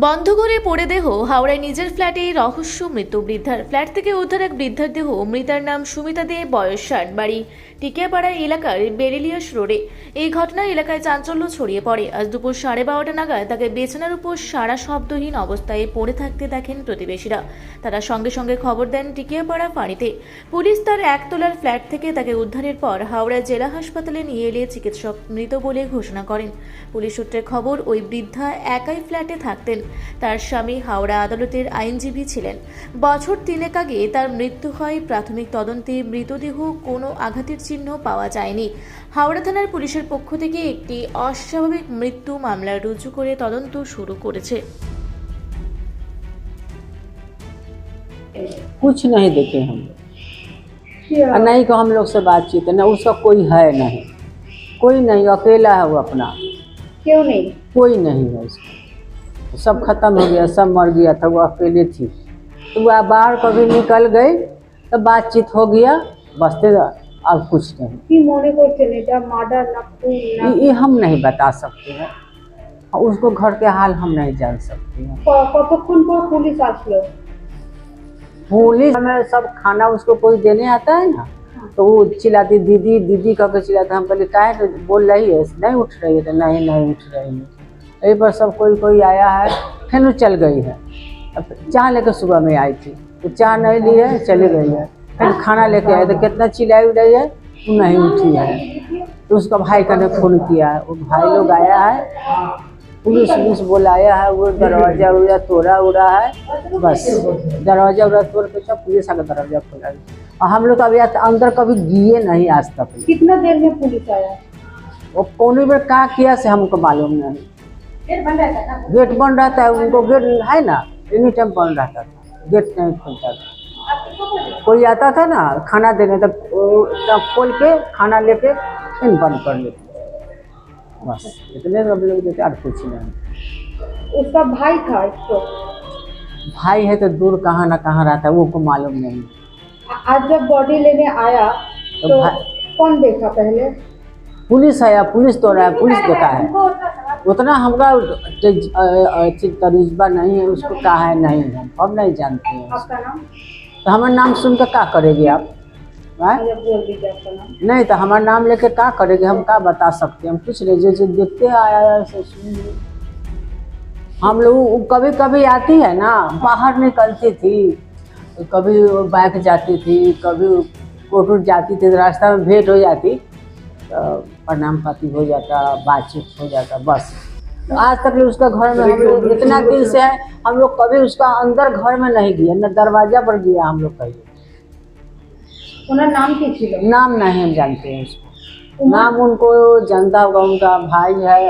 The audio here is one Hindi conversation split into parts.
বন্ধ করে পড়ে দেহ হাওড়ায় নিজের ফ্ল্যাটে রহস্য মৃত্যু বৃদ্ধার। ফ্ল্যাট থেকে উদ্ধার এক বৃদ্ধার দেহ। মৃতার নাম সুমিতা দে, বয়স 60, বাড়ি টিকিয়াপাড়া এলাকার বেরিলিয়াস রোডে। এই ঘটনায় এলাকায় চাঞ্চল্য ছড়িয়ে পড়ে। আজ দুপুর 12:30 নাগাদ তাকে বিছানার উপর সারা শব্দহীন অবস্থায় পড়ে থাকতে দেখেন প্রতিবেশীরা। তারা সঙ্গে সঙ্গে খবর দেন টিকিয়াপাড়া ফাঁড়িতে। পুলিশ তার একতলার ফ্ল্যাট থেকে তাকে উদ্ধারের পর হাওড়া জেলা হাসপাতালে নিয়ে এলে চিকিৎসক মৃত বলে ঘোষণা করেন। পুলিশ সূত্রে খবর, ওই বৃদ্ধা একাই ফ্ল্যাটে থাকতেন। তার স্বামী হাওড়া আদালতের আইনজীবী ছিলেন। বছর 3 আগে তার মৃত্যু হয়। প্রাথমিক তদন্তে মৃতদেহ কোনো আঘাতের চিহ্ন পাওয়া যায়নি। হাওড়া থানার পুলিশের পক্ষ থেকে একটি অস্বাভাবিক মৃত্যু মামলা রুজু করে তদন্ত শুরু করেছে। कुछ नहीं देखे हम लोग, और नहीं को हम लोग से बातचीत न, उसका कोई है नहीं, कोई नहीं, अकेला है वो अपना। क्यों नहीं? कोई नहीं है उसका, सब खत्म हो गया, सब मर गया था, वो अकेले थी। तो वो बाहर कभी निकल गई तो बातचीत हो गया, बसते अब कुछ नहीं। কি মনে করছেন এটা মার্ডার না খুন না? ये हम नहीं बता सकते हैं, उसको घर के हाल हम नहीं जान सकते हैं। কতক্ষণ পর পুলিশ আসলো? पुलिस में सब खाना उसको कोई देने आता है ना, तो वो चिल्लाती दीदी दीदी करके चिल्लाता। हम कहले काहे तो बोल रही है, नहीं उठ रही है, तो नहीं नहीं उठ रही है। यही पर सब कोई कोई आया है, फिर वो चल गई है। अब चाय लेकर सुबह में आई थी, तो चाय नहीं ली है, चली गई है। फिर खाना लेके आए तो कितना चिल्लाई उड़ाई है, वो नहीं उठी है। तो उसका भाई का ने फोन किया है, वो भाई लोग आया है, पुलिस बुलाया है, वो दरवाजा उड़ा तोड़ा उड़ा है, बस दरवाजा उड़ा तोड़ के सब पुलिस आकर दरवाजा खोला। और हम लोग अभी अंदर कभी गए नहीं आज तक। कितना देर में पुलिस आया? वो कौन बार क्या किया से हमको मालूम नहीं। गेट बंद रहता है ना? गेट बंद रहता है, उनको गेट है ना, एनी टाइम बंद रहता था, गेट नहीं खुलता था। कोई आता था ना खाना देने, तब खोल के खाना लेके इन बंद कर लेते, बस इतने सब लोग देते, और कुछ नहीं। उसका भाई था इसको? भाई है तो दूर कहाँ ना कहाँ रहता है, वो को मालूम नहीं। आज जब बॉडी लेने आया तो तो कौन देखा पहले? पुलिस आया, पुलिस तो रहा है, पुलिस देखा है। उतना हमारा तजुर्बा नहीं है, उसको कहा है नहीं, हम नहीं जानते हैं। आपका नाम? तो हमारा नाम सुन कर क्या करेंगे आप? मुझे बोल दीजिए आपका नाम। नहीं तो हमारा नाम लेके क्या करेंगे, हम क्या बता सकते हैं? हम कुछ नहीं, जो देखते हैं आया से सुनिए। हम लोग कभी कभी आती है ना, बाहर निकलती थी, कभी बाइक जाती थी, कभी कोटूर जाती थी, रास्ता में भेंट हो जाती, तो प्रणाम पाती हो जाता, बातचीत हो जाता, बस। तो आज तक उसका घर में हम लोग इतना दिन से है, हम लोग कभी उसका अंदर घर में नहीं गया, न दरवाजा पर गया हम लोग कहीं। उनका नाम क्या ছিল? नाम नहीं हम जानते हैं उसको, नाम उनको जानता होगा, उनका भाई है,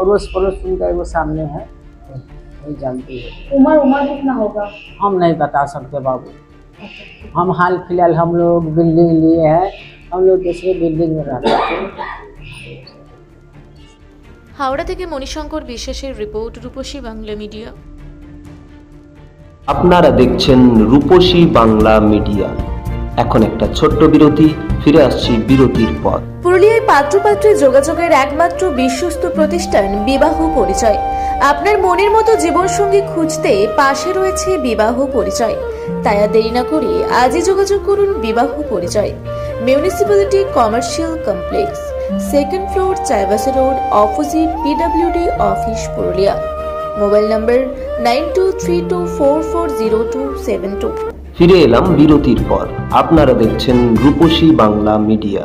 अड़ोस पड़ोस उनका वो सामने है, वही जानती है। उम्र कितना होगा? हम नहीं बता सकते बाबू, हम हाल फिलहाल हम लोग बिल्डिंग लिए हैं, हम लोग दूसरे बिल्डिंग में रहते हैं। হাওড়া থেকে মণিশঙ্কর বিশ্বাসের রিপোর্ট, রূপসী বাংলা মিডিয়া। আপনারা দেখছেন রূপসী বাংলা মিডিয়া। এখন একটা ছোট্ট বিরতি, ফিরে আসছি বিরতির পর। পুরুলিয়ায় পাত্রপাত্রী যোগাযোগের একমাত্র বিশ্বস্ত প্রতিষ্ঠান বিবাহ পরিচয়। আপনার মনের মতো জীবনসঙ্গী খুঁজতে পাশে রয়েছে বিবাহ পরিচয়। তাই আর দেরি না করে আজই যোগাযোগ করুন বিবাহ পরিচয়। Municipality commercial complex, 2nd floor, Chaibasa road, opposite PWD office, Purulia. Mobile নম্বর 9232440272। ফিরে এলাম বিরতির পর। আপনারা দেখছেন রূপসী বাংলা মিডিয়া।